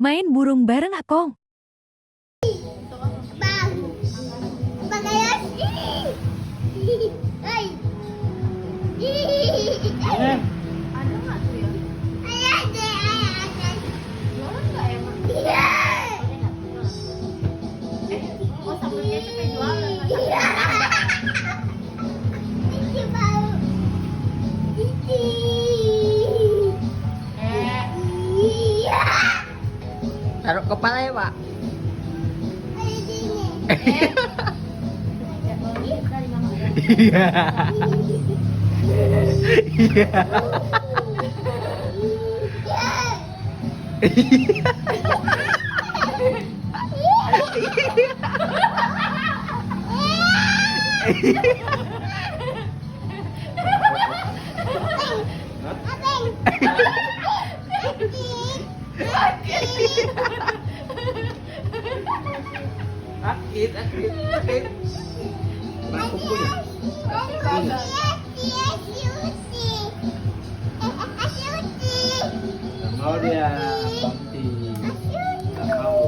Main burung bareng Akong. Bang. Bang ayos. Ay. Ada nggak tuh ya? Ayos deh, ayos. Jualan nggak emang? Iya. Oh sambal kecapnya jualan nggak Iya. Cici bau. Cici. Iya. Taruh kepala ya, Pak. Ada sini. dari mama. Iya. Iya. Akit. Bangku punya. Nggak mau dia, Bangti. Nggak mau.